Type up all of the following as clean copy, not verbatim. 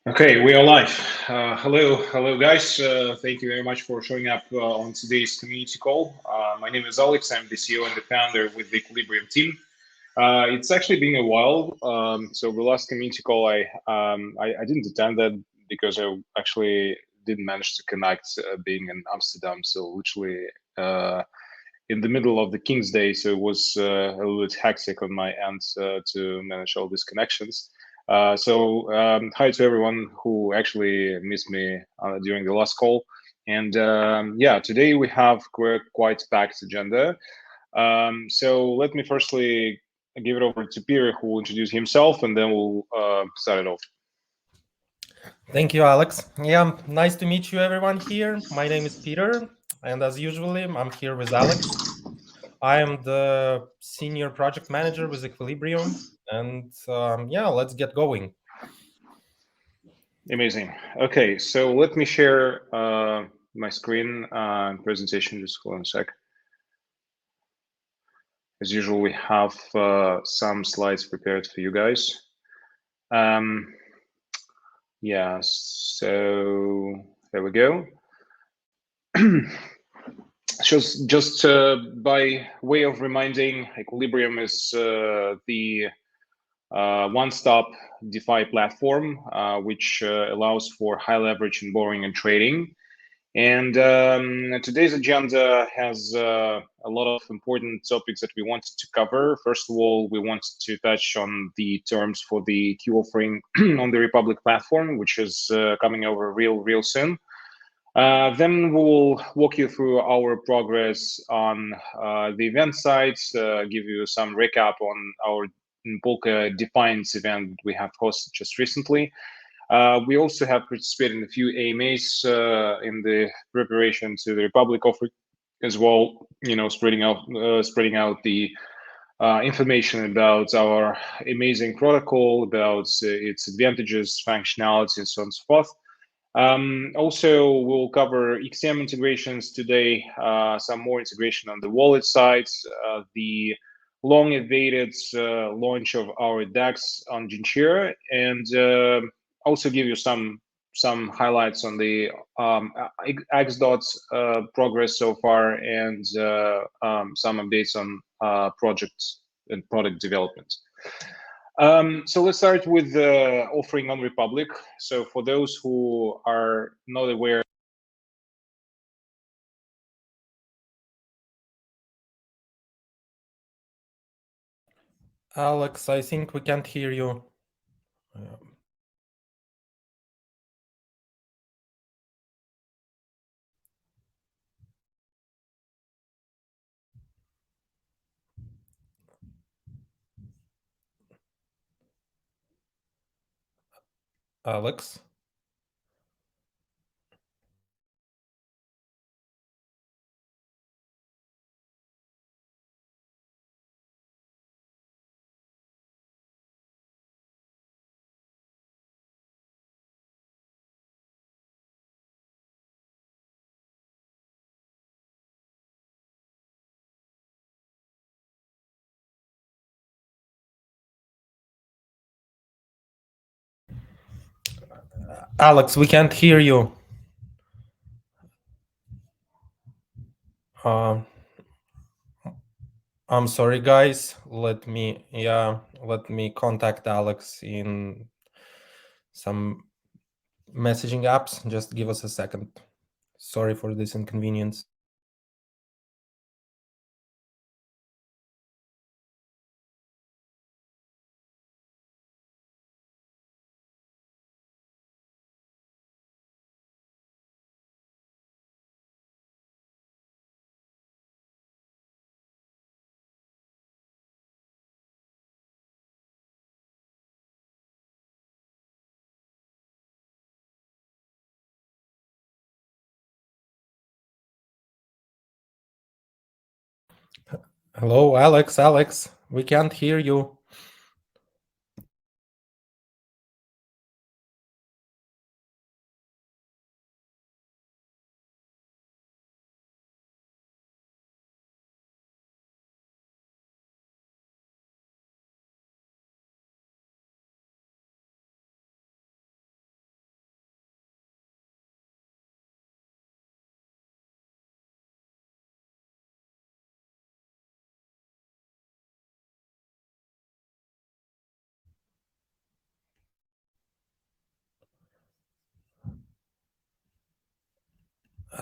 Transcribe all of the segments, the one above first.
Okay, we are live. Hello, guys. Thank you very much for showing up on today's community call. My name is Alex. I'm the CEO and the founder with the Equilibrium team. It's actually been a while. So the last community call, I didn't attend that because I actually didn't manage to connect, being in Amsterdam. So literally in the middle of the King's Day, so it was a little bit hectic on my end to manage all these connections. Hi to everyone who actually missed me during the last call. And yeah, today we have quite packed agenda. So let me firstly give it over to Peter, who will introduce himself, and then we'll start it off. Thank you, Alex. Yeah, nice to meet you, everyone here. My name is Peter, and as usually, I'm here with Alex. I am the senior project manager with Equilibrium, and yeah, let's get going. Amazing. Okay, so let me share my screen presentation. Just hold on a sec. As usual, we have some slides prepared for you guys. Yeah, so there we go. Just by way of reminding, Equilibrium is the one-stop DeFi platform, which allows for high leverage in borrowing and trading. And today's agenda has a lot of important topics that we wanted to cover. First of all, we want to touch on the terms for the Q offering on the Republic platform, which is coming over real soon. Then we'll walk you through our progress on the event side, give you some recap on our Polka Defiance event we have hosted just recently. We also have participated in a few AMAs in the preparation to the Republic offering as well. You know, spreading out the information about our amazing protocol, about its advantages, functionality, and so on and so forth. Also, we'll cover XM integrations today, some more integration on the wallet side, the long-awaited launch of our DEX on Genshiro, and also give you some highlights on the XDOT progress so far, and some updates on projects and product development. So let's start with the offering on Republic. So for those who are not aware, Alex, I think we can't hear you. Alex? Alex, we can't hear you. I'm sorry, guys. Let me contact Alex in some messaging apps. Just give us a second. Sorry for this inconvenience. Hello, Alex. Alex, we can't hear you.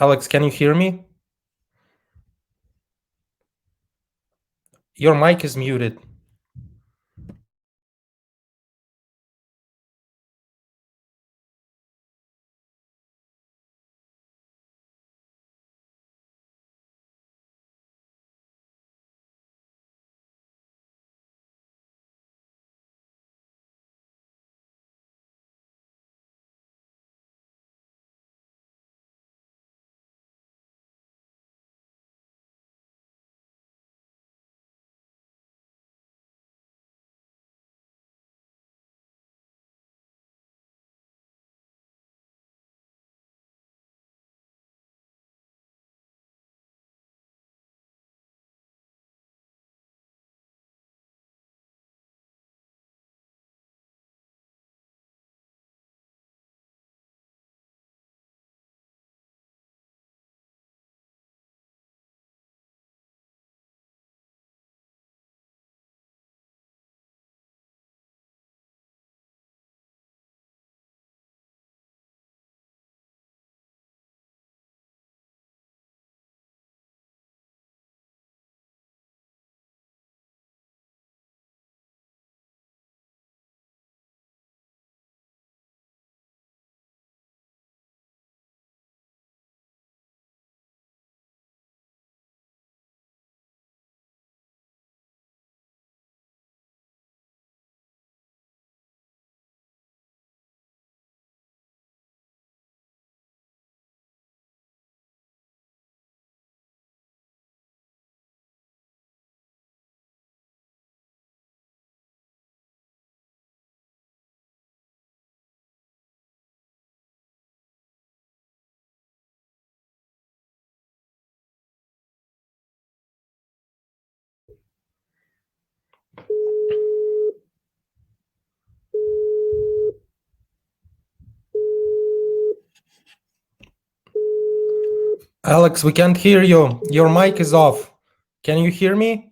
Alex, can you hear me? Your mic is muted. Alex, we can't hear you. Your mic is off. Can you hear me?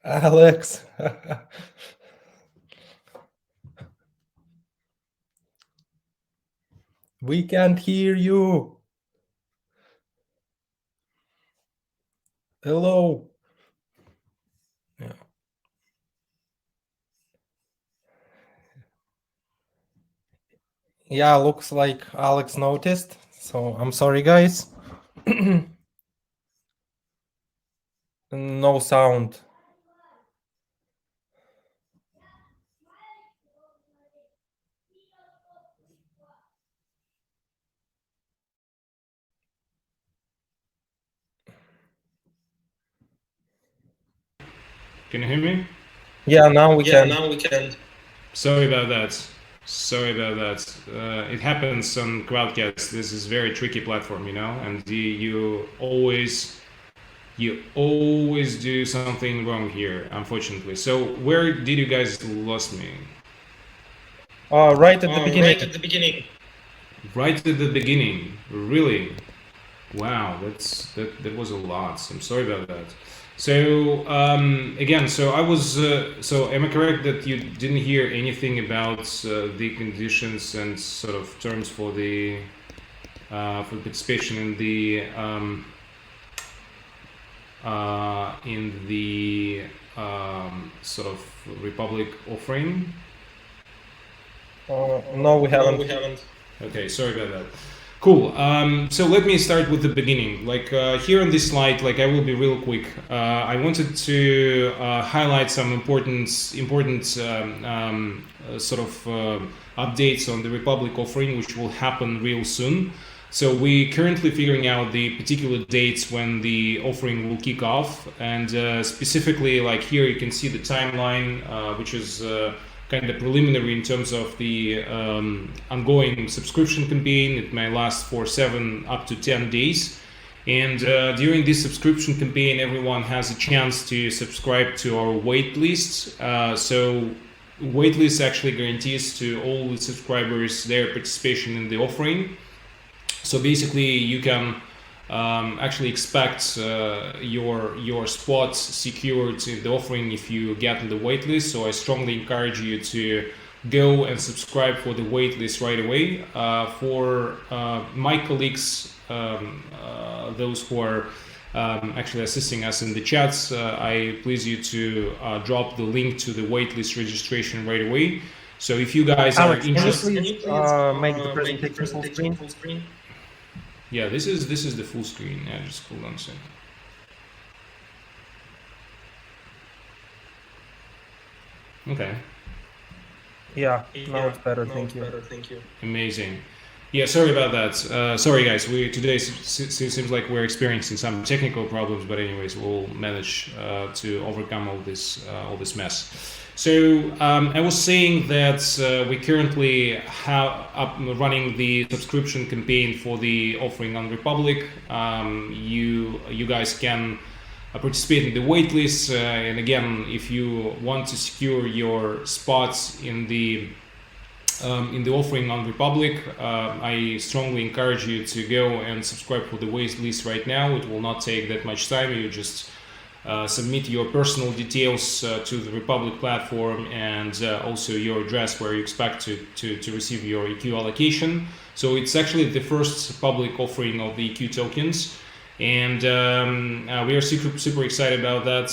Alex. We can't hear you. Hello. Yeah, looks like Alex noticed. So I'm sorry, guys. No sound. Can you hear me? Yeah, now we can. Now we can. Sorry about that. It happens on Crowdcast. This is very tricky platform, and you always do something wrong here, unfortunately. So where did you guys lost me? Right at the beginning. Right at the beginning. Right at the beginning, really? Wow, that was a lot. I'm sorry about that. So again, so I was. So am I correct that you didn't hear anything about the conditions and sort of terms for the participation in the sort of Republic offering? No, we haven't. Okay, sorry about that. Cool. So let me start with the beginning. Here on this slide, I will be real quick. I wanted to highlight some important updates on the Republic offering, which will happen real soon. So we currently figuring out the particular dates when the offering will kick off, and specifically, here you can see the timeline, which is kind of preliminary in terms of the ongoing subscription campaign. It may last for 7 up to 10 days. And during this subscription campaign, everyone has a chance to subscribe to our waitlist. So waitlist actually guarantees to all the subscribers their participation in the offering. So basically you can actually expect your spot secured in the offering if you get in the waitlist. So I strongly encourage you to go and subscribe for the waitlist right away. For my colleagues, those who are actually assisting us in the chats, I please you to drop the link to the waitlist registration right away. So if you guys Alex, are interested, can you please make the presentation full screen? Yeah, this is the full screen. Yeah, just hold on a second. Okay. Yeah, now it's better. Thank you. Amazing. Yeah, sorry about that. Sorry, guys. Today seems like we're experiencing some technical problems, but anyways, we'll manage to overcome all this mess. So I was saying that we currently have up running the subscription campaign for the offering on Republic. You guys can participate in the waitlist, and again, if you want to secure your spots in the offering on Republic, I strongly encourage you to go and subscribe for the waitlist right now. It will not take that much time. You just submit your personal details to the Republic platform, and also your address where you expect to receive your EQ allocation. So it's actually the first public offering of the EQ tokens, and we are super excited about that.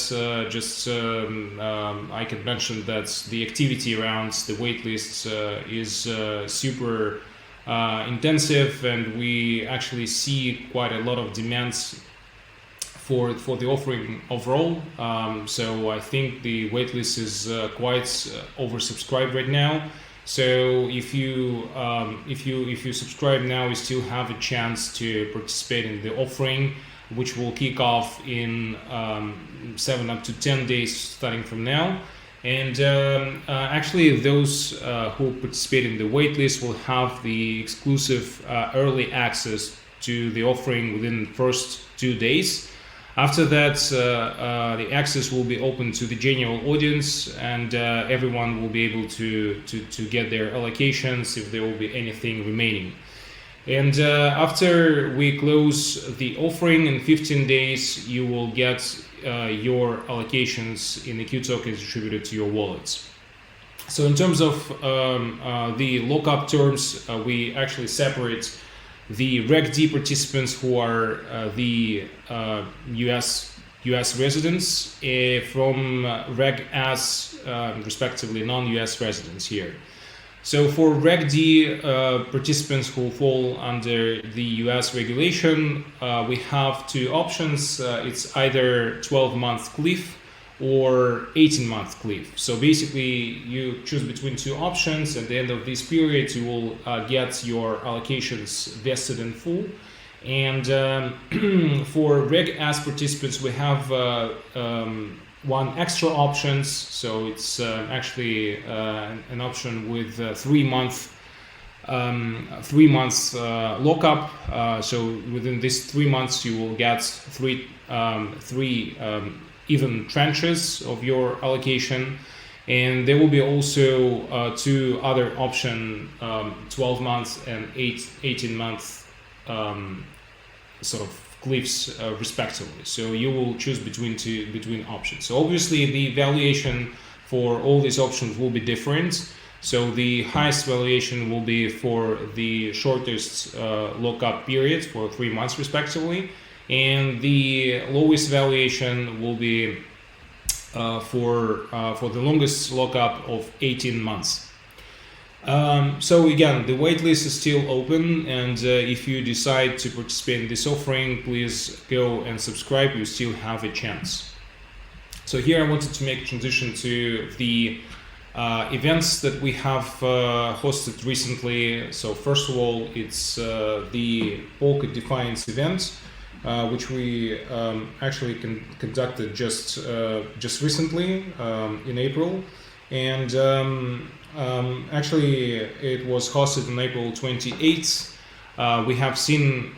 I can mention that the activity around the waitlist is super intensive, and we actually see quite a lot of demands for the offering overall. So I think the waitlist is quite oversubscribed right now. So if you subscribe now, you still have a chance to participate in the offering, which will kick off in 7 up to 10 days starting from now. And actually, those who participate in the waitlist will have the exclusive early access to the offering within the first 2 days. After that, the access will be open to the general audience, and everyone will be able to get their allocations if there will be anything remaining. And after we close the offering in 15 days, you will get your allocations in EQ tokens distributed to your wallets. So in terms of the lockup terms, we actually separate the Reg D participants who are the US residents from Reg S, respectively, non-US residents here. So for Reg D participants who fall under the US regulation, we have two options. It's either 12-month cliff or 18-month cliff. So basically you choose between two options. At the end of this period, you will get your allocations vested in full. And for Reg S participants, we have one extra options. So it's actually an option with 3 months lockup. So within these 3 months, you will get three even tranches of your allocation, and there will be also two other options, 12 months and 18 months sort of cliffs respectively. So you will choose between options. So obviously the valuation for all these options will be different. So the highest valuation will be for the shortest lockup period for 3 months respectively, and the lowest valuation will be for the longest lockup of 18 months. So again, the waitlist is still open, and if you decide to participate in this offering, please go and subscribe. You still have a chance. So here I wanted to make a transition to the events that we have hosted recently. So first of all, it's the Polka Defiance event, which we actually conducted just recently in April, and actually it was hosted on April 28th. We have seen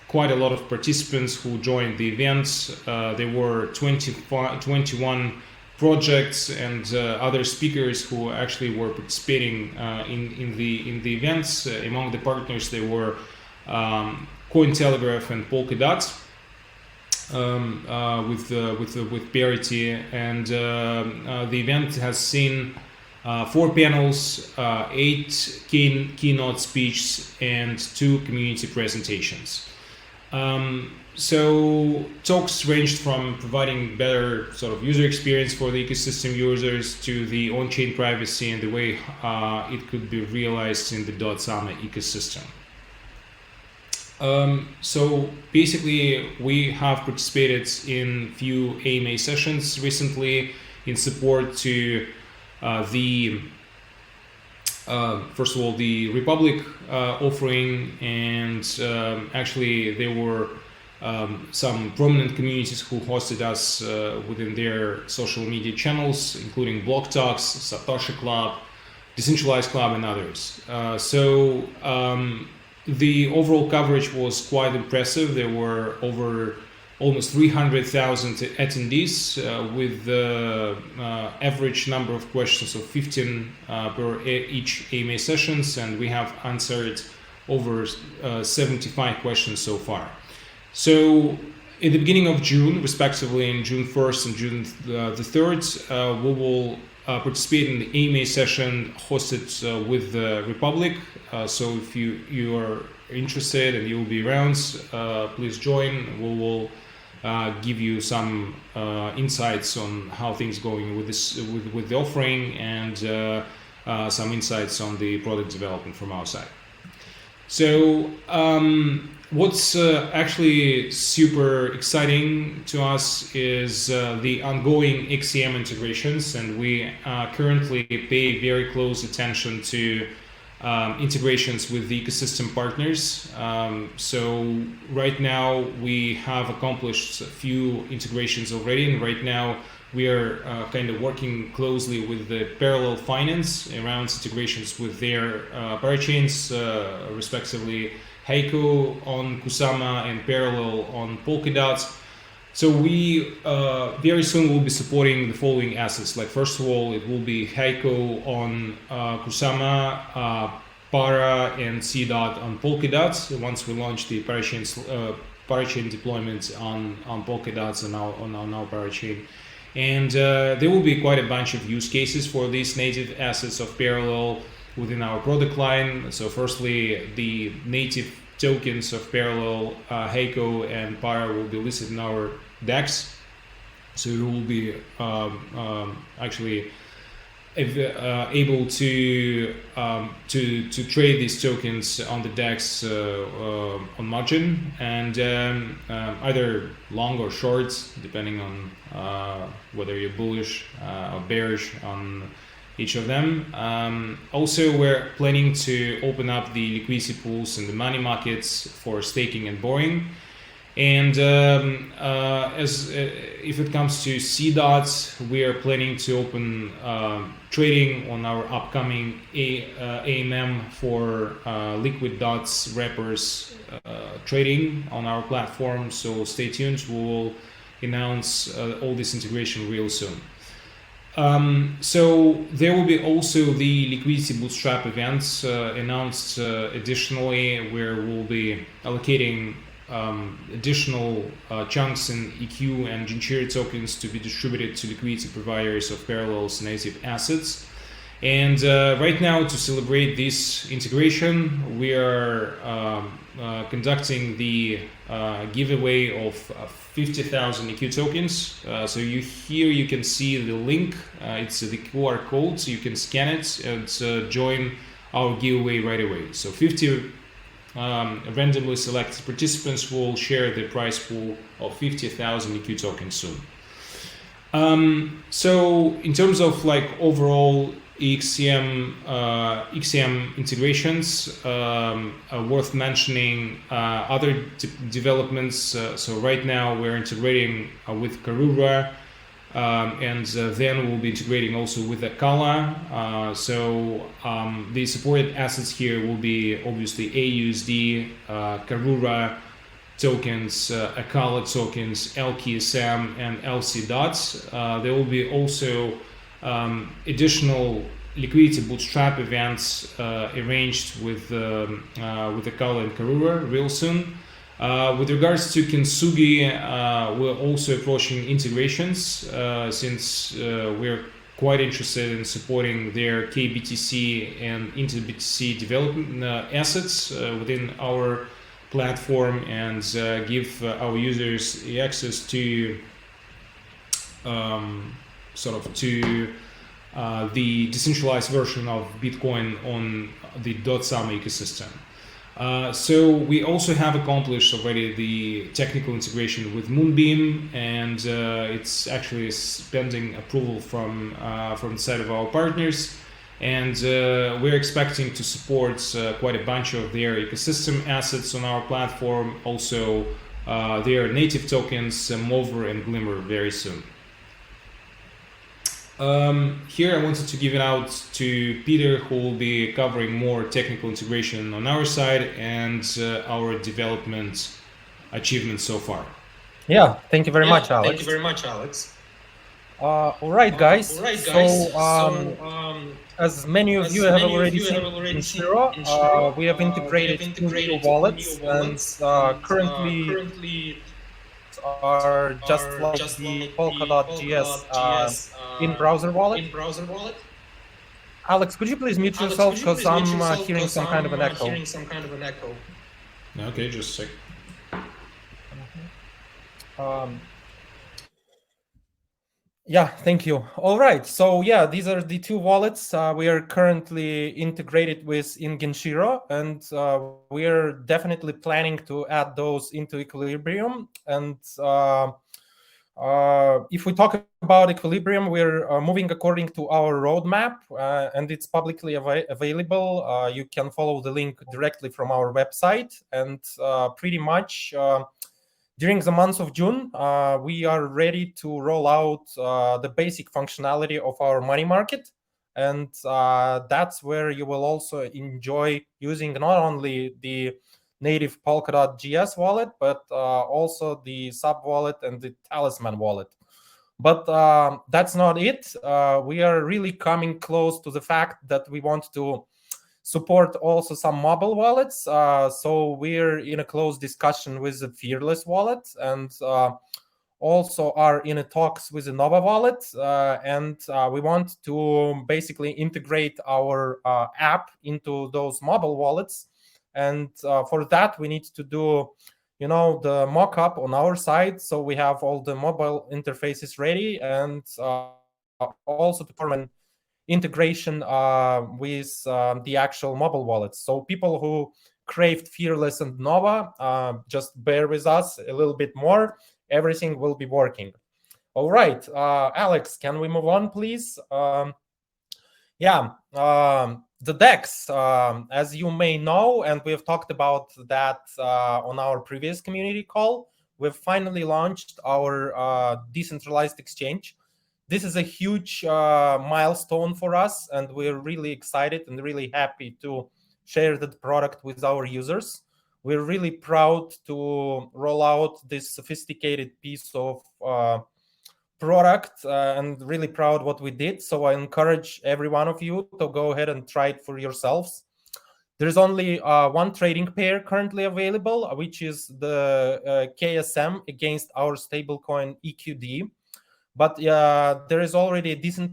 quite a lot of participants who joined the event. There were 21 projects and other speakers who actually were participating in the events. Among the partners, there were Cointelegraph and Polkadot with Parity, and the event has seen 4 panels, 8 keynote speeches, and 2 community presentations. So talks ranged from providing better sort of user experience for the ecosystem users to the on-chain privacy and the way it could be realized in the .Sama ecosystem. So basically, we have participated in few AMA sessions recently in support to the first of all, the Republic offering, and actually there were some prominent communities who hosted us within their social media channels, including Block Talks, Satoshi Club, Decentralized Club, and others. So the overall coverage was quite impressive. There were over almost 300,000 attendees with the average number of questions of 15 per each AMA sessions, and we have answered over 75 questions so far. So in the beginning of June, respectively in June 1st and June the 3rd, we will participate in the AMA session hosted with the Republic. So if you are interested and you will be around, please join. We will give you some insights on how things going with this with the offering, and some insights on the product development from our side. So what's actually super exciting to us is the ongoing XCM integrations, and we currently pay very close attention to integrations with the ecosystem partners. So right now we have accomplished a few integrations already, and right now we are kind of working closely with the Parallel Finance around integrations with their parachains, respectively Heiko on Kusama and Parallel on Polkadot. So we very soon will be supporting the following assets. Like first of all, it will be Heiko on Kusama, Para and C-Dot on Polkadot. Once we launch the parachain deployment on Polkadot and on our parachain. And there will be quite a bunch of use cases for these native assets of Parallel within our product line. So firstly, the native tokens of Parallel, Heiko and Para will be listed in our DEX. So you will be actually able to trade these tokens on the DEX on margin, and either long or short, depending on whether you're bullish or bearish on each of them. Also, we're planning to open up the liquidity pools in the money markets for staking and borrowing. And if it comes to C-Dots, we are planning to open trading on our upcoming AMM for liquid dots wrappers trading on our platform. So stay tuned. We will announce all this integration real soon. So there will be also the liquidity bootstrap events announced additionally, where we'll be allocating additional chunks in EQ and Genshiro tokens to be distributed to liquidity providers of Parallel's native assets. And right now, to celebrate this integration, we are conducting the giveaway of 50,000 EQ tokens. So here you can see the link. It's the QR code, so you can scan it and join our giveaway right away. So 50 randomly selected participants will share the prize pool of 50,000 EQ tokens soon. So in terms of like overall XCM integrations, worth mentioning other developments. So right now we're integrating with Karura, and then we'll be integrating also with Akala. The supported assets here will be obviously AUSD, Karura tokens, Akala tokens, LKSM, and LC dots. There will be also additional liquidity bootstrap events arranged with Akala and Karura real soon. With regards to Kintsugi, we're also approaching integrations since we're quite interested in supporting their KBTC and InterBTC development assets within our platform, and give our users access to the decentralized version of Bitcoin on the .Sama ecosystem. So we also have accomplished already the technical integration with Moonbeam, and it's actually pending approval from the side of our partners. And we're expecting to support quite a bunch of their ecosystem assets on our platform, also their native tokens, Mover and Glimmer, very soon. Here I wanted to give it out to Peter, who will be covering more technical integration on our side and our development achievements so far. Yeah, thank you very much, Alex. All right, guys. As many of you have already seen in Genshiro, we have integrated two new wallets, and currently are just like the Polkadot.js in-browser wallet. Alex, could you please mute yourself, because I'm hearing some kind of an echo. Okay, just a sec. Yeah, thank you. All right, so yeah, these are the two wallets we are currently integrated with in Genshiro, and we are definitely planning to add those into Equilibrium. And if we talk about Equilibrium, we're moving according to our roadmap, and it's publicly available. You can follow the link directly from our website, and pretty much during the month of June, we are ready to roll out the basic functionality of our money market. And that's where you will also enjoy using not only the native Polkadot.js wallet, but also the sub wallet and the Talisman wallet. But that's not it. We are really coming close to the fact that we want to support also some mobile wallets. So we're in a close discussion with the Fearless wallet, and also are in a talks with the Nova wallet. And we want to basically integrate our app into those mobile wallets. And for that, we need to do, the mock-up on our side. So we have all the mobile interfaces ready, and also to perform integration with the actual mobile wallets. So people who craved Fearless and Nova, just bear with us a little bit more. Everything will be working. All right, Alex, can we move on, please? The DEX, as you may know, and we've talked about that on our previous community call, we've finally launched our decentralized exchange. This is a huge milestone for us, and we're really excited and really happy to share that product with our users. We're really proud to roll out this sophisticated piece of product and really proud what we did. So I encourage every one of you to go ahead and try it for yourselves. There's only one trading pair currently available, which is the KSM against our stablecoin EQD. But there is already a decent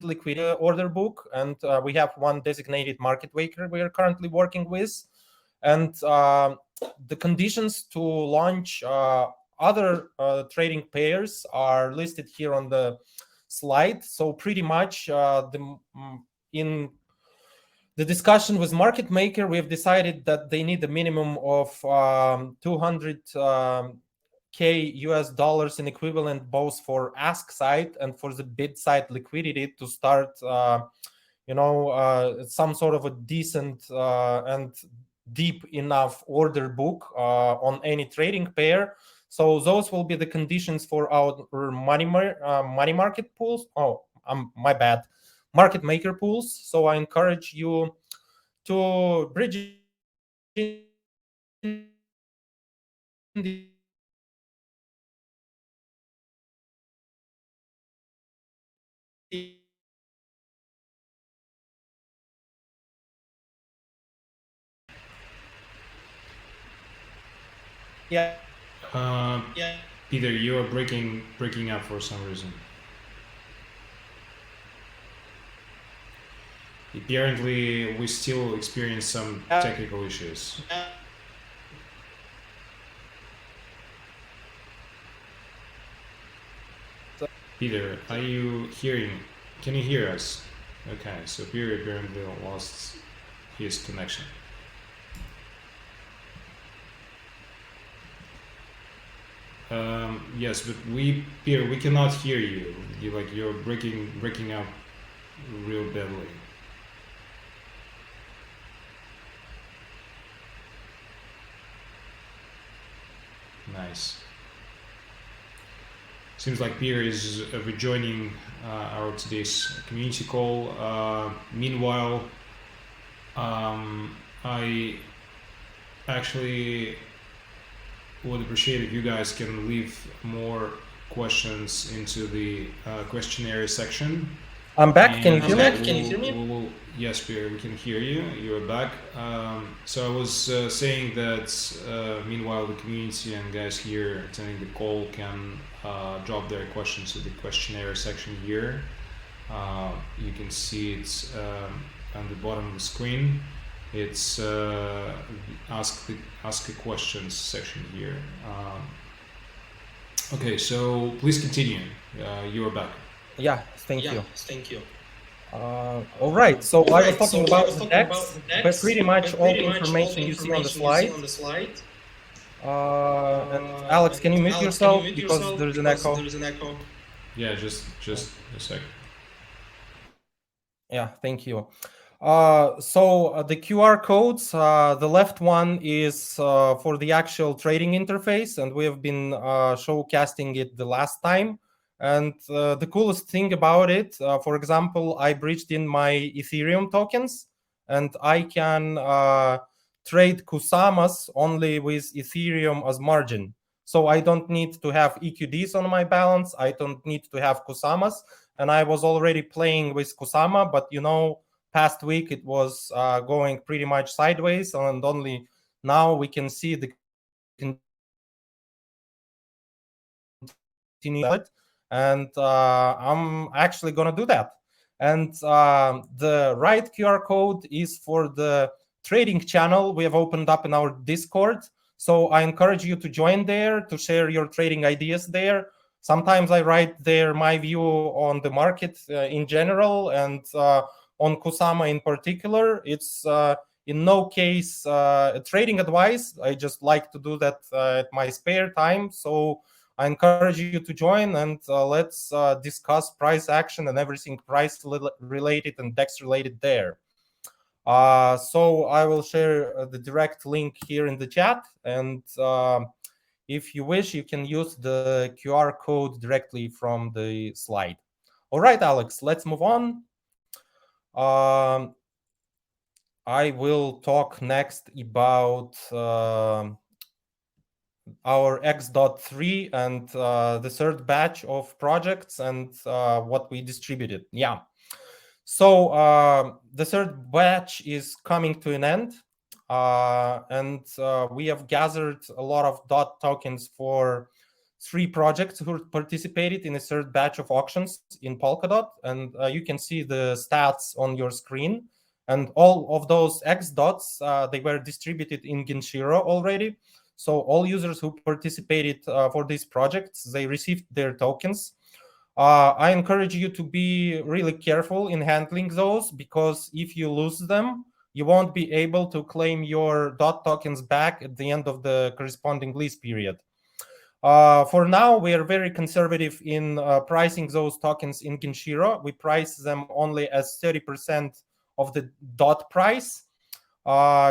liquidity order book, and we have one designated market maker we are currently working with. And the conditions to launch other trading pairs are listed here on the slide. So pretty much in the discussion with market maker, we have decided that they need a minimum of 200K US dollars in equivalent, both for ask side and for the bid side liquidity to start, some sort of a decent and deep enough order book on any trading pair. So those will be the conditions for our money market pools. My bad. Market maker pools. So I encourage you to bridge in the Peter, you are breaking up for some reason. Apparently, we still experience some technical issues. Peter, are you hearing? Can you hear us? Okay, so Peter apparently lost his connection. Yes, but Peter, we cannot hear you. You're breaking up real badly. Nice. Seems like Peter is rejoining our today's community call. Meanwhile, I actually would appreciate if you guys can leave more questions into the questionnaire section. I'm back. Can you hear me? Yes, Peter, we can hear you. You're back. So I was saying that meanwhile, the community and guys here attending the call can drop their questions to the questionnaire section here. You can see it on the bottom of the screen. It's ask a questions section here. Okay, so please continue. You are back. Yeah, thank you. All right, so I was talking about the DEX, but pretty much all the information you see on the slide. And Alex, can you mute yourself because there's an echo? Yeah, just a sec. Yeah, thank you. So the QR codes, the left one is for the actual trading interface, and we have been showcasing it the last time. And the coolest thing about it, for example, I bridged in my Ethereum tokens, and I can trade Kusamas only with Ethereum as margin. So I don't need to have EQDs on my balance. I don't need to have Kusamas. And I was already playing with Kusama, but past week it was going pretty much sideways, and only now we can see the continued. And I'm actually going to do that. And the right QR code is for the trading channel we have opened up in our Discord. So I encourage you to join there, to share your trading ideas there. Sometimes I write there my view on the market in general, and on Kusama in particular. It's in no case trading advice. I just like to do that at my spare time. So I encourage you to join, and let's discuss price action and everything price related and DEX related there. So I will share the direct link here in the chat, and if you wish, you can use the QR code directly from the slide. All right, Alex, let's move on. I will talk next about our X.3 and the third batch of projects and what we distributed. Yeah. So the third batch is coming to an end. And we have gathered a lot of DOT tokens for 3 projects who participated in a third batch of auctions in Polkadot, and you can see the stats on your screen. And all of those X dots, they were distributed in Genshiro already. So all users who participated for these projects, they received their tokens. I encourage you to be really careful in handling those, because if you lose them, you won't be able to claim your DOT tokens back at the end of the corresponding lease period. For now, we are very conservative in pricing those tokens in Genshiro. We price them only as 30% of the DOT price,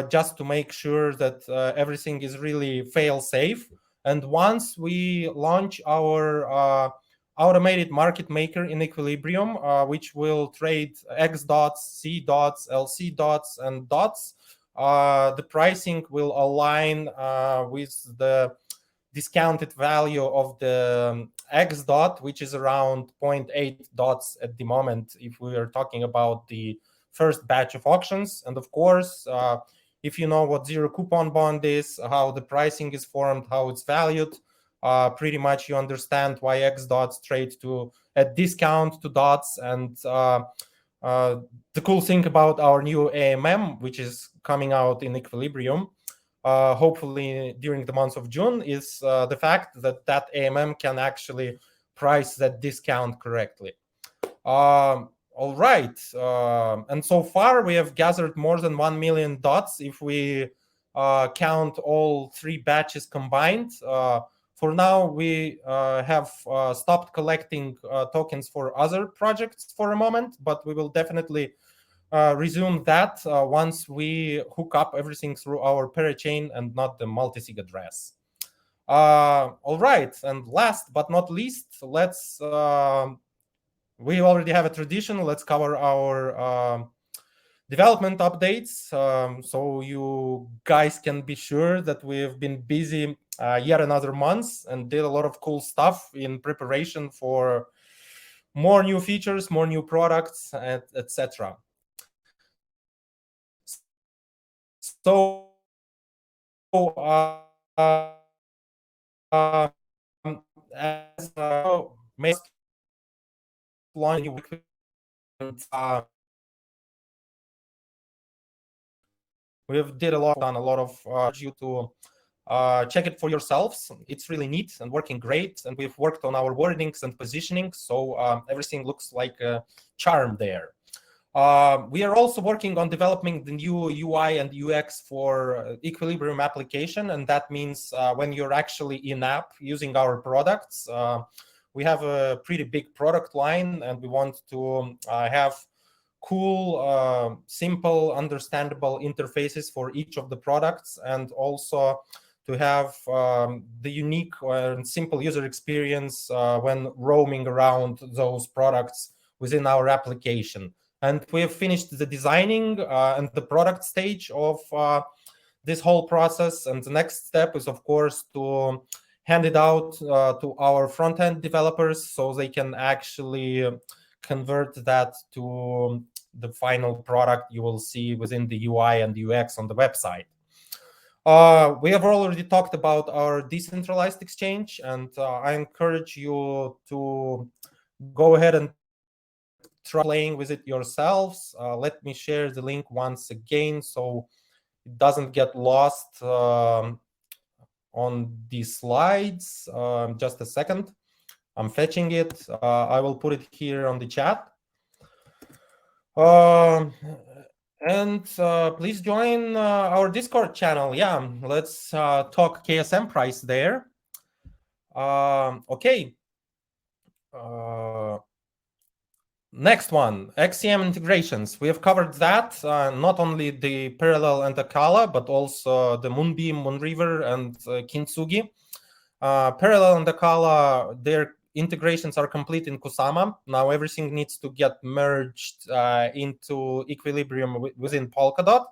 just to make sure that everything is really fail-safe. And once we launch our automated market maker in Equilibrium, which will trade X dots, C dots, LC dots, and dots, the pricing will align with the discounted value of the X dot, which is around 0.8 dots at the moment, if we are talking about the first batch of auctions. And of course, if you know what zero coupon bond is, how the pricing is formed, how it's valued, pretty much you understand why X dots trade to a discount to dots. And the cool thing about our new AMM, which is coming out in Equilibrium, hopefully during the month of June, is the fact that that AMM can actually price that discount correctly. All right. And so far, we have gathered more than 1 million dots if we count all 3 batches combined. For now, we have stopped collecting tokens for other projects for a moment, but we will definitely resume that once we hook up everything through our parachain and not the multi-sig address. All right. And last but not least, let's... we already have a tradition. Let's cover our development updates, so you guys can be sure that we've been busy yet another month and did a lot of cool stuff in preparation for more new features, more new products, etc. So as may launch we've done a lot of you to check it for yourselves. It's really neat and working great, and we've worked on our wordings and positioning, so everything looks like a charm there. We are also working on developing the new UI and UX for Equilibrium application, and that means when you're actually in-app using our products, we have a pretty big product line, and we want to have cool, simple, understandable interfaces for each of the products, and also to have the unique and simple user experience when roaming around those products within our application. And we have finished the designing and the product stage of this whole process. And the next step is, of course, to hand it out to our front-end developers so they can actually convert that to the final product you will see within the UI and UX on the website. We have already talked about our decentralized exchange, and I encourage you to go ahead and try playing with it yourselves. Let me share the link once again so it doesn't get lost on these slides. Just a second. I'm fetching it. I will put it here on the chat. And please join our Discord channel. Yeah, let's talk KSM price there. Okay. Next one, XCM integrations. We have covered that, not only the Parallel and Akala, but also the Moonbeam, Moonriver, and Kintsugi. Parallel and Akala, their integrations are complete in Kusama. Now everything needs to get merged into Equilibrium within Polkadot.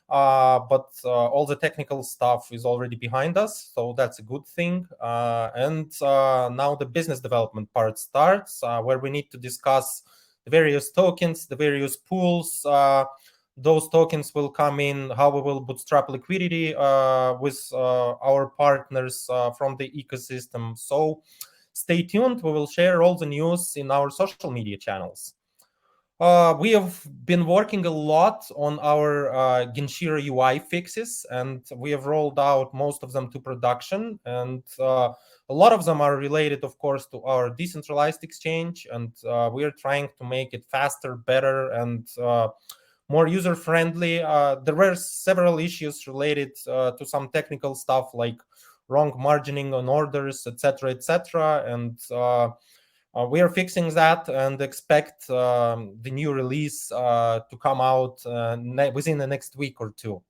But all the technical stuff is already behind us, so that's a good thing. And now the business development part starts, where we need to discuss the various tokens, the various pools, those tokens will come in, how we will bootstrap liquidity with our partners from the ecosystem. So stay tuned. We will share all the news in our social media channels. We have been working a lot on our Genshiro UI fixes, and we have rolled out most of them to production. And a lot of them are related, of course, to our decentralized exchange. And we are trying to make it faster, better, and more user-friendly. There were several issues related to some technical stuff like wrong margining on orders, etc., etc. And we are fixing that and expect the new release to come out within the next week or two.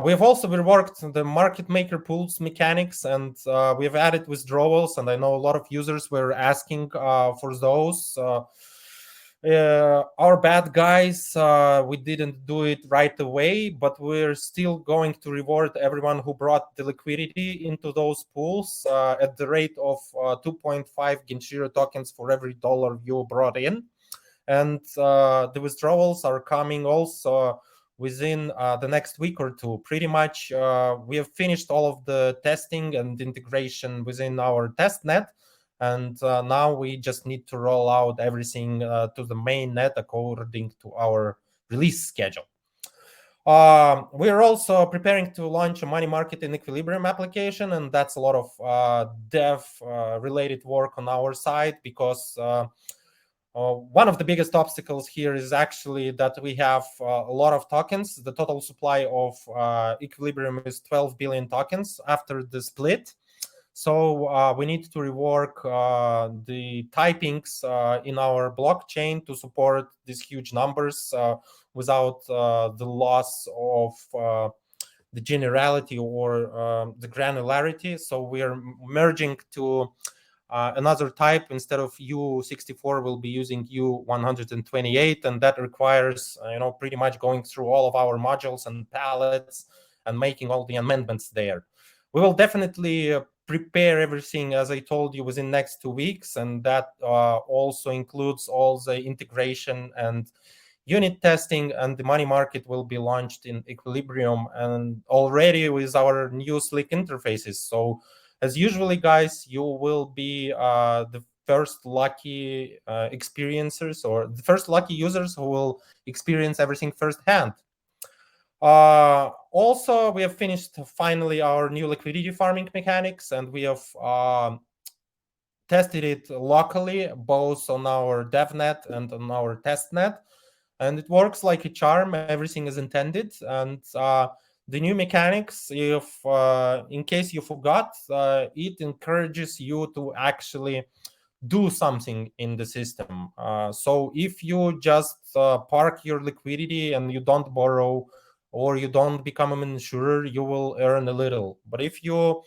We have also reworked the market maker pools mechanics, and we have added withdrawals. And I know a lot of users were asking for those. Our bad guys, we didn't do it right away, but we're still going to reward everyone who brought the liquidity into those pools at the rate of 2.5 Genshiro tokens for every dollar you brought in. And the withdrawals are coming also within the next week or two. Pretty much we have finished all of the testing and integration within our testnet. And now we just need to roll out everything to the main net according to our release schedule. We are also preparing to launch a money market in Equilibrium application, and that's a lot of dev-related work on our side, because one of the biggest obstacles here is actually that we have a lot of tokens. The total supply of Equilibrium is 12 billion tokens after the split. So we need to rework the typings in our blockchain to support these huge numbers without the loss of the generality or the granularity. So we are merging to another type. Instead of U64, we'll be using U128, and that requires pretty much going through all of our modules and palettes and making all the amendments there. We will definitely prepare everything, as I told you, within next 2 weeks, and that also includes all the integration and unit testing, and the money market will be launched in Equilibrium and already with our new slick interfaces. So as usually, guys, you will be the first lucky experiencers, or the first lucky users who will experience everything firsthand. Also, we have finished finally our new liquidity farming mechanics, and we have tested it locally, both on our DevNet and on our testnet. And it works like a charm. Everything is intended. And the new mechanics, if in case you forgot, it encourages you to actually do something in the system. So if you just park your liquidity and you don't borrow, or you don't become an insurer, you will earn a little. But if you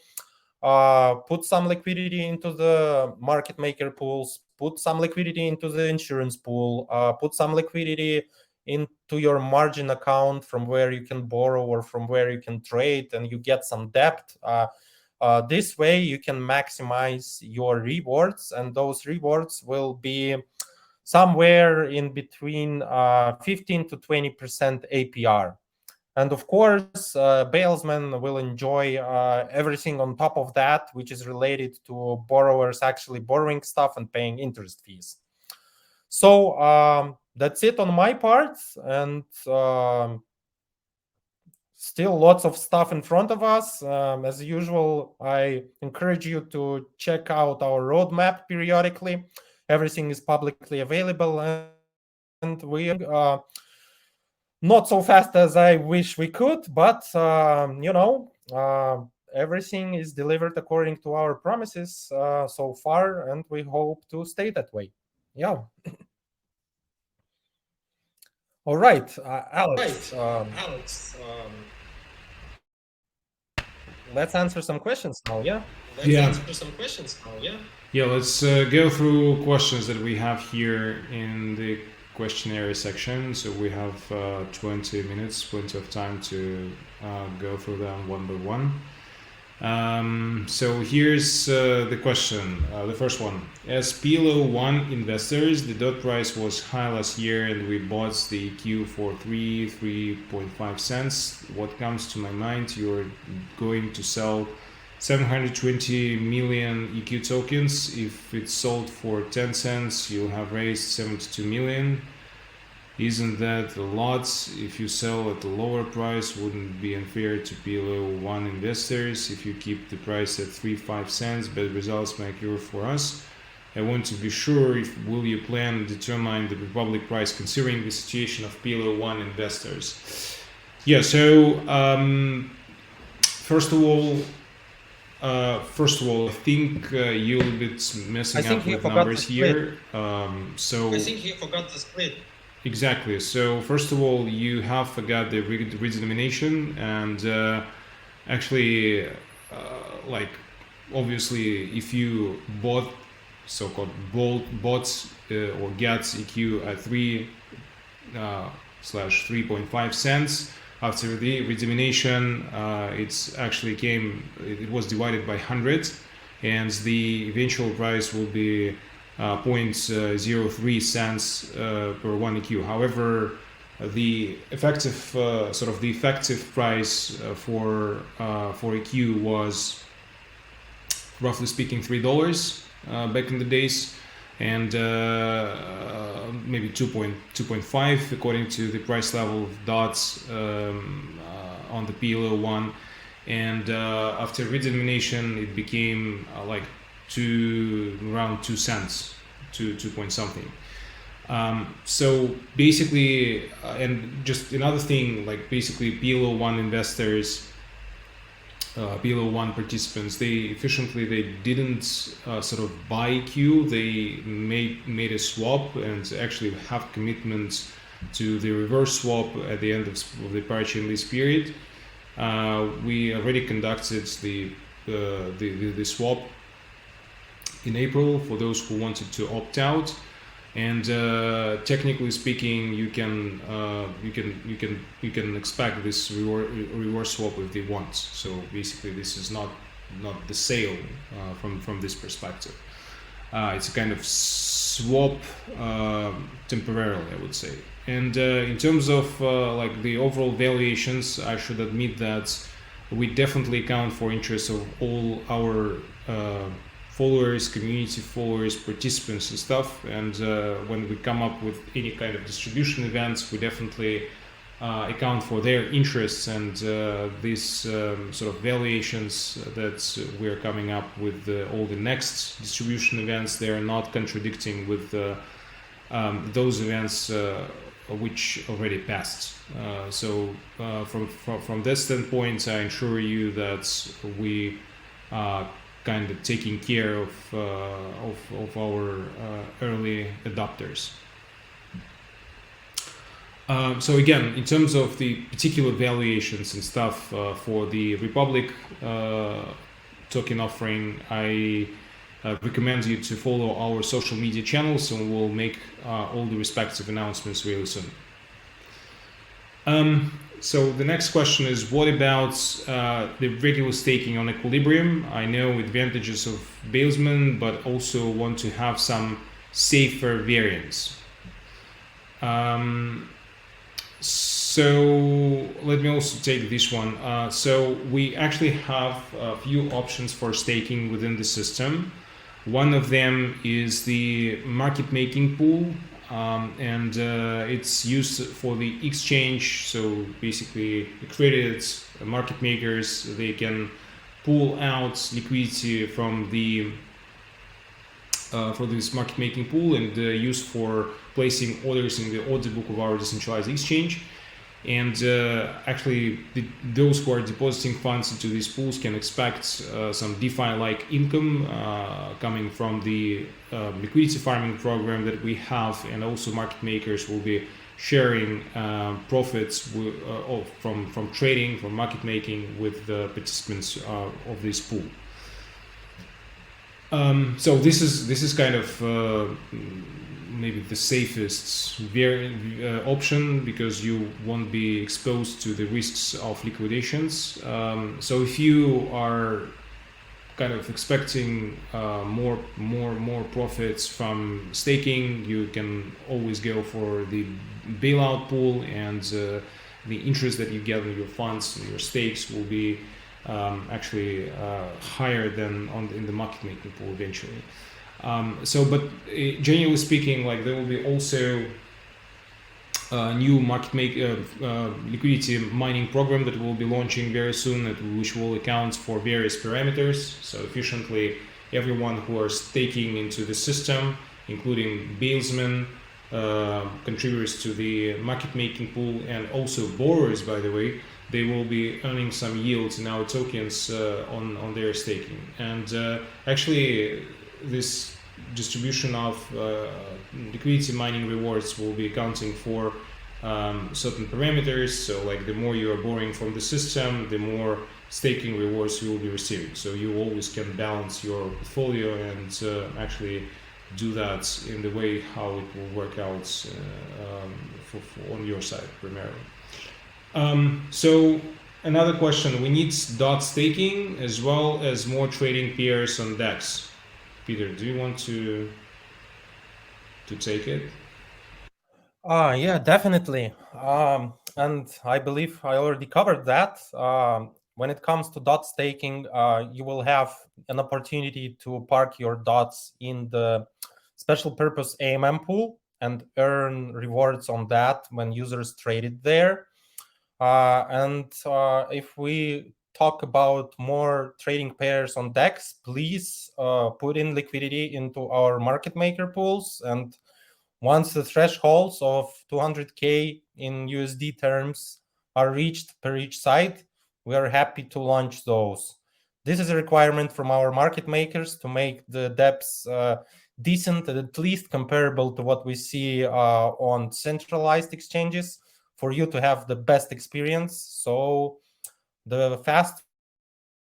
put some liquidity into the market maker pools, put some liquidity into the insurance pool, put some liquidity into your margin account from where you can borrow or from where you can trade, and you get some depth, this way you can maximize your rewards, and those rewards will be somewhere in between 15 to 20% APR. And of course, bailsmen will enjoy everything on top of that, which is related to borrowers actually borrowing stuff and paying interest fees. So that's it on my part, and still lots of stuff in front of us. As usual, I encourage you to check out our roadmap periodically. Everything is publicly available, and we not so fast as I wish we could, but everything is delivered according to our promises so far, and we hope to stay that way. Yeah. All right, Alex. Let's answer some questions now. Yeah. Yeah. Let's go through questions that we have here in the questionnaire section. So we have 20 minutes, plenty of time to go through them one by one. So here's the question, the first one. As PLO1 investors, the dot price was high last year and we bought the EQ for 3.5 cents. What comes to my mind, you're going to sell 720 million EQ tokens. If it's sold for 10 cents, you'll have raised 72 million. Isn't that a lot? If you sell at a lower price, wouldn't it be unfair to PLO1 investors? If you keep the price at 3.5 cents, bad results may occur for us. I want to be sure, will you plan to determine the Republic price considering the situation of PLO1 investors? Yeah, so first of all, I think you're a bit messing up with numbers here. So I think you forgot the split. Exactly. So first of all, you have forgot the redenomination, and actually, like obviously, if you bought so-called bots or GATS EQ at 3/3.5 cents, after the redenomination, it was divided by 100, and the eventual price will be 0.03 cents per 1 EQ. However, the effective price for EQ was, roughly speaking, $3 back in the days, and maybe 2.5 according to the price level of dots on the PLO1, and after redenomination it became like around 2 cents, 2 point something. So basically, and just another thing, like basically PLO1 investors, PLO1 participants, they didn't sort of buy EQ, they made a swap and actually have commitments to the reverse swap at the end of the power chain lease period. We already conducted the swap in April for those who wanted to opt out, and technically speaking, you can expect this reverse swap if they want. So basically, this is not the sale from this perspective. It's a kind of swap temporarily, I would say. And in terms of like the overall valuations, I should admit that we definitely account for interests of all our followers, community followers, participants and stuff, and when we come up with any kind of distribution events, we definitely account for their interests, and these sort of valuations that we're coming up with all the next distribution events, they are not contradicting with those events which already passed. So from that standpoint, I assure you that we kind of taking care of our early adopters. So again, in terms of the particular valuations and stuff for the Republic token offering, I recommend you to follow our social media channels, and we'll make all the respective announcements really soon. So the next question is, what about the regular staking on Equilibrium? I know advantages of Bailsman, but also want to have some safer variants. So let me also take this one. So we actually have a few options for staking within the system. One of them is the market making pool. And it's used for the exchange. So basically, accredited market makers, they can pull out liquidity from the for this market making pool and use for placing orders in the order book of our decentralized exchange. And actually, those who are depositing funds into these pools can expect some DeFi-like income coming from the liquidity farming program that we have, and also market makers will be sharing profits from trading, from market making with the participants of this pool. So this is kind of maybe the safest option, because you won't be exposed to the risks of liquidations. So if you are kind of expecting more profits from staking, you can always go for the bailout pool, and the interest that you get on your funds and your stakes will be actually higher than in the market making pool eventually. But generally speaking, like, there will be also new liquidity mining program that will be launching very soon, which will account for various parameters. So efficiently, everyone who are staking into the system, including bailsmen, contributors to the market making pool, and also borrowers, by the way, they will be earning some yields in our tokens on their staking. And actually, this distribution of liquidity mining rewards will be accounting for certain parameters. So like, the more you are borrowing from the system, the more staking rewards you will be receiving. So you always can balance your portfolio and actually do that in the way how it will work out on your side primarily. So another question, we need dot staking as well as more trading pairs on DEX. Peter, do you want to take it? Yeah, definitely. And I believe I already covered that. When it comes to dot staking, you will have an opportunity to park your dots in the special purpose AMM pool and earn rewards on that when users trade it there. And if we talk about more trading pairs on DEX, please put in liquidity into our market maker pools. And once the thresholds of 200K in USD terms are reached per each side, we are happy to launch those. This is a requirement from our market makers to make the dEPs decent and at least comparable to what we see on centralized exchanges, for you to have the best experience. So the faster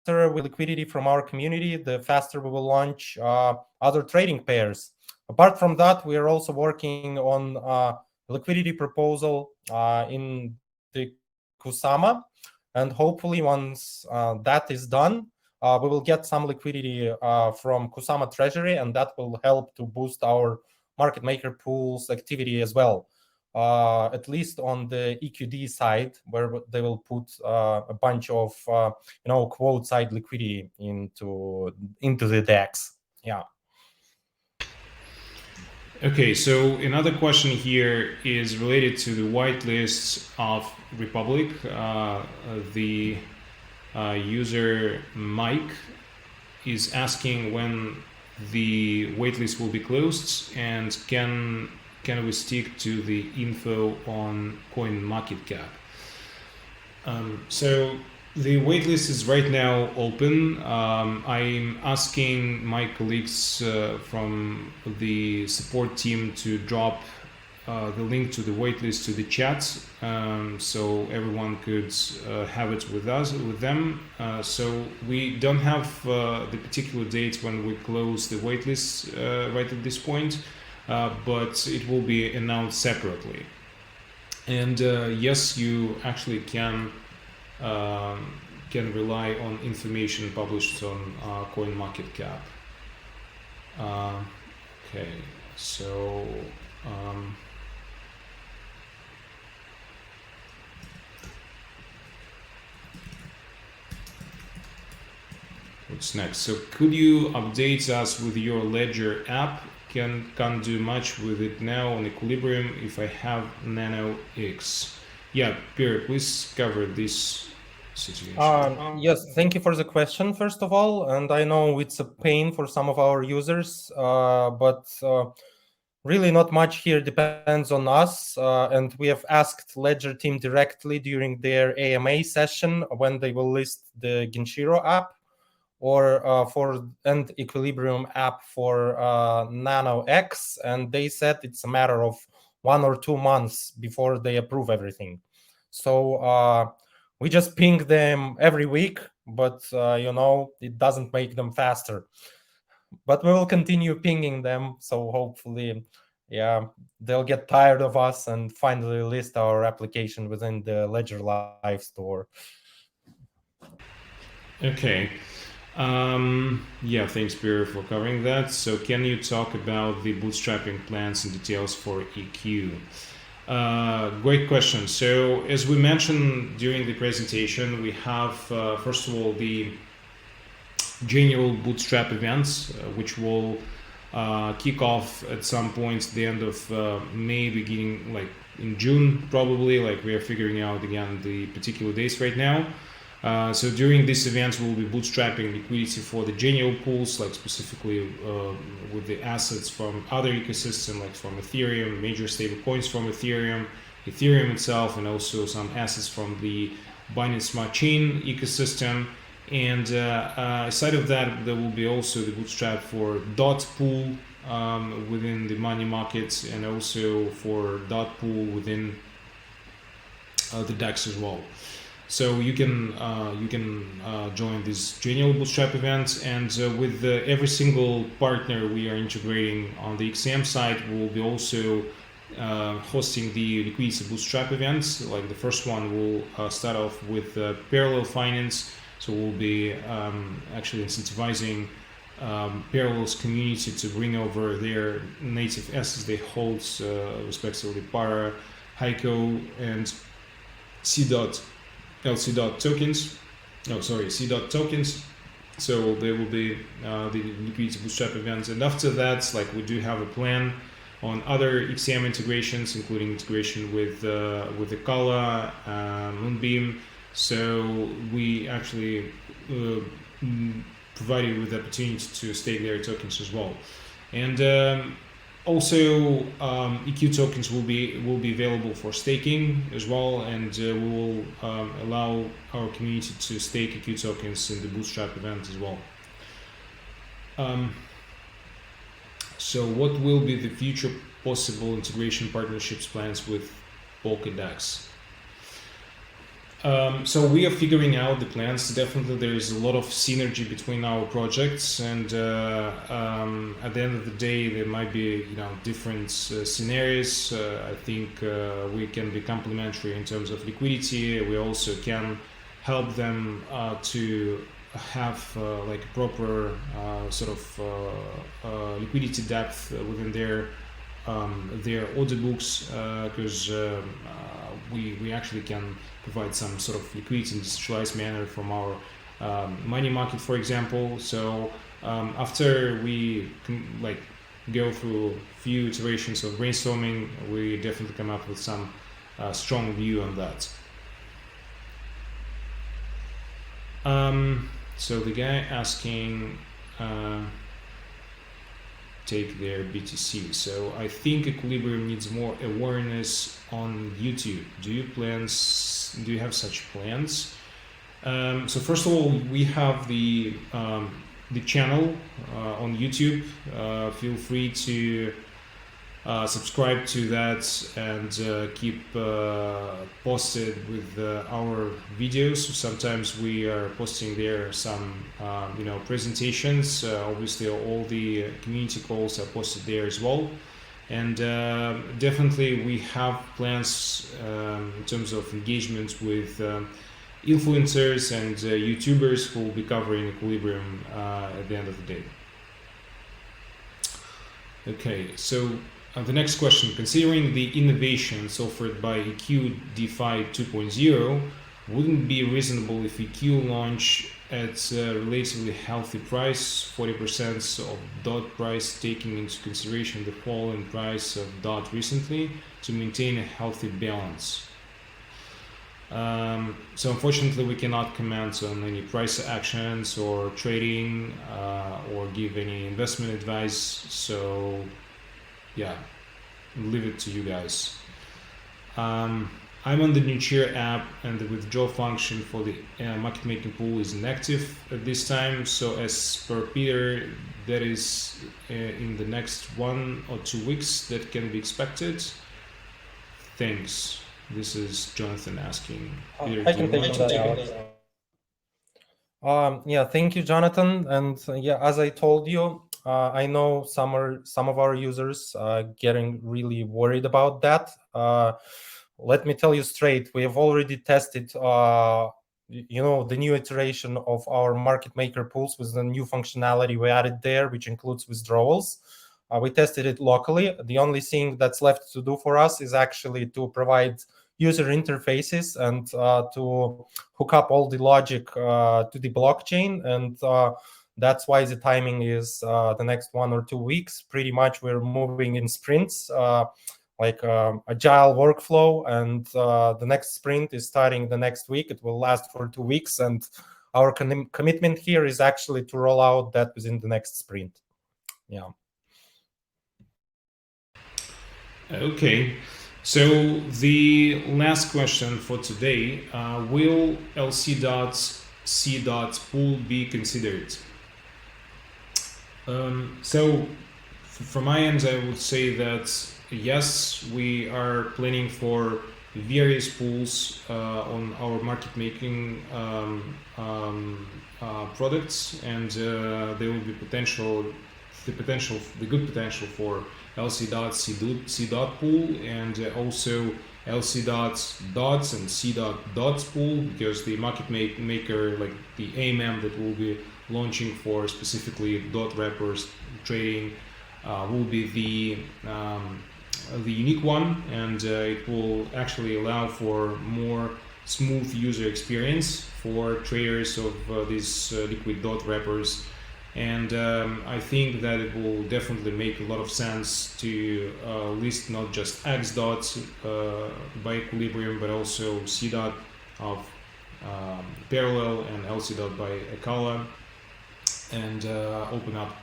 with liquidity from our community, the faster we will launch other trading pairs. Apart from that, we are also working on a liquidity proposal in the Kusama, and hopefully once that is done, we will get some liquidity from Kusama Treasury, and that will help to boost our market maker pool's activity as well. At least on the EQD side, where they will put a bunch of quote side liquidity into the DEX. Yeah. Okay, so another question here is related to the whitelist of Republic. The user Mike is asking when the waitlist will be closed, and can we stick to the info on CoinMarketCap? So the waitlist is right now open. I'm asking my colleagues from the support team to drop the link to the waitlist to the chat, so everyone could have it with them. So we don't have the particular date when we close the waitlist right at this point. But it will be announced separately. And yes, you actually can rely on information published on CoinMarketCap. Okay, so what's next? So could you update us with your Ledger app? Can't do much with it now on Equilibrium if I have Nano X. Yeah, Pierre, please cover this situation. Yes, thank you for the question, first of all. And I know it's a pain for some of our users, but really not much here depends on us. And we have asked Ledger team directly during their AMA session when they will list the Genshiro app, or and Equilibrium app for Nano X, and they said it's a matter of 1 or 2 months before they approve everything. So we just ping them every week, but it doesn't make them faster. But we will continue pinging them, so hopefully they'll get tired of us and finally list our application within the Ledger Live store. Okay. Yeah, thanks, Peter, for covering that. So can you talk about the bootstrapping plans and details for EQ? Great question. So as we mentioned during the presentation, we have, first of all, the general bootstrap events, which will kick off at some point at the end of May, beginning like in June, probably. Like we are figuring out again the particular dates right now. So during these events, we'll be bootstrapping liquidity for the general pools, like specifically with the assets from other ecosystem, like from Ethereum, major stable coins from Ethereum itself, and also some assets from the Binance Smart Chain ecosystem. And aside of that, there will be also the bootstrap for DOT pool within the money markets, and also for DOT pool within the DEX as well. So you can join this general bootstrap event, and with every single partner we are integrating on the XM side, we will be also hosting the liquidity bootstrap events. Like the first one will start off with parallel finance. So we'll be actually incentivizing Parallel's community to bring over their native assets they hold, respectively Para, Heiko, and LC tokens. C tokens. So there will be the liquidity bootstrap events, and after that, like we do have a plan on other XM integrations, including integration with the Kala, Moonbeam. So we actually provided with the opportunity to stake their tokens as well, and also EQ tokens will be available for staking as well, and we will allow our community to stake EQ tokens in the bootstrap event as well. So what will be the future possible integration partnerships plans with Polkadot? So we are figuring out the plans. Definitely there is a lot of synergy between our projects, and at the end of the day there might be different scenarios. I think we can be complementary in terms of liquidity. We also can help them to have like a proper sort of liquidity depth within their order books, because we actually can provide some sort of liquidity in a decentralized manner from our money market, for example. So after we go through a few iterations of brainstorming, we definitely come up with some strong view on that. So the guy asking take their BTC. So I think Equilibrium needs more awareness on YouTube. Do you have such plans? So first of all, we have the channel on YouTube. Feel free to subscribe to that and keep posted with our videos. Sometimes we are posting there some presentations. Obviously all the community calls are posted there as well, and definitely we have plans in terms of engagement with influencers and YouTubers who will be covering Equilibrium at the end of the day. Okay, so the next question: considering the innovations offered by EQ DeFi 2.0, wouldn't it be reasonable if EQ launch at a relatively healthy price, 40% of DOT price, taking into consideration the fall in price of DOT recently, to maintain a healthy balance? So unfortunately we cannot comment on any price actions or trading or give any investment advice, so yeah, leave it to you guys. I'm on the Genshiro app, and the withdrawal function for the market making pool is inactive at this time. So as per Peter, that is in the next 1 or 2 weeks that can be expected. Thanks. This is Jonathan asking. Peter, I can take that, Alex. Yeah, thank you, Jonathan. And yeah, as I told you, I know some of our users getting really worried about that. Let me tell you straight, we have already tested the new iteration of our market maker pools with the new functionality we added there, which includes withdrawals. We tested it locally. The only thing that's left to do for us is actually to provide user interfaces and to hook up all the logic to the blockchain. And that's why the timing is the next 1 or 2 weeks. Pretty much we're moving in sprints, like agile workflow. And the next sprint is starting the next week. It will last for 2 weeks. And our commitment here is actually to roll out that within the next sprint. Yeah. Okay. So the last question for today, will LC.C.pool be considered? So from my end, I would say that yes, we are planning for various pools on our market making products, and there will be the good potential for LC.C.pool and also LC.dots and C.dots pool, because the market maker, like the AMM that will be launching for specifically dot wrappers trading, will be the unique one, and it will actually allow for more smooth user experience for traders of these liquid dot wrappers. And I think that it will definitely make a lot of sense to list not just X dots by Equilibrium, but also C dot of Parallel and LC dot by Acala, and open up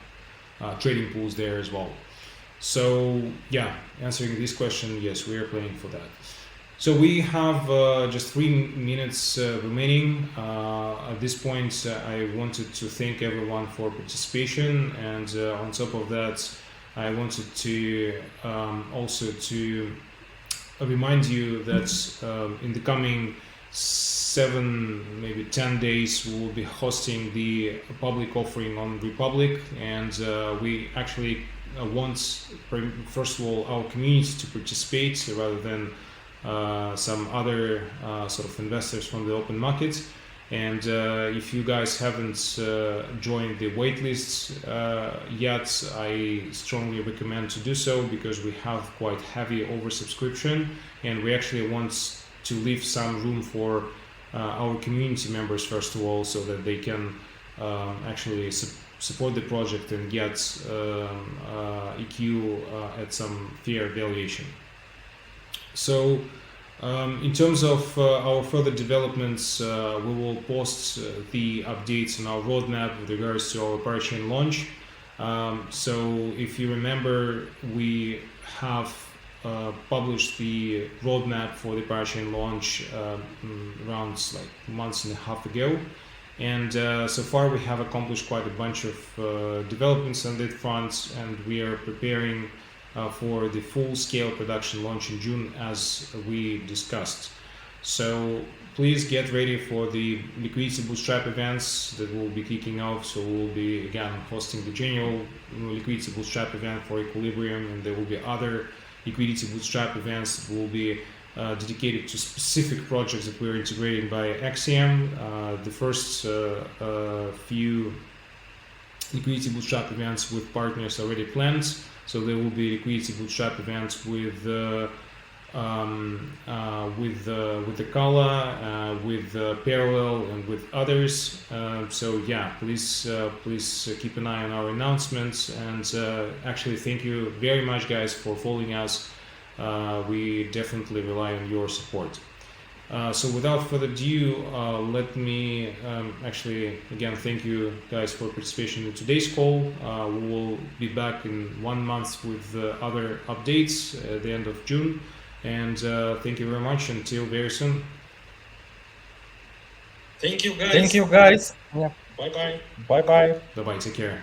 trading pools there as well. So yeah, answering this question, yes, we are planning for that. So we have just 3 minutes remaining. At this point, I wanted to thank everyone for participation, and on top of that, I wanted to also to remind you that in the coming 7, maybe 10 days, we will be hosting the public offering on Republic, and we actually want, first of all, our community to participate rather than some other sort of investors from the open market. And if you guys haven't joined the waitlist yet, I strongly recommend to do so, because we have quite heavy oversubscription, and we actually want to leave some room for our community members first of all, so that they can actually support the project and get EQ at some fair valuation. So in terms of our further developments, we will post the updates on our roadmap with regards to our parachain launch. So if you remember, we have published the roadmap for the parachain launch around like months and a half ago. And so far we have accomplished quite a bunch of developments on that front, and we are preparing for the full-scale production launch in June, as we discussed. So please get ready for the liquidity bootstrap events that will be kicking off. So we'll be again hosting the general liquidity bootstrap event for Equilibrium, and there will be other liquidity bootstrap events that will be dedicated to specific projects that we're integrating by Axiom. The first few liquidity bootstrap events with partners already planned. So there will be liquidity bootstrap events with Acala, with Parallel, and with others. So yeah, please keep an eye on our announcements, and actually thank you very much, guys, for following us. We definitely rely on your support. So without further ado, let me actually again thank you guys for participation in today's call. We will be back in 1 month with other updates at the end of June, and thank you very much. Until very soon. Thank you, guys. Thank you, guys. Yeah. Bye-bye. Bye-bye. Bye-bye. Take care.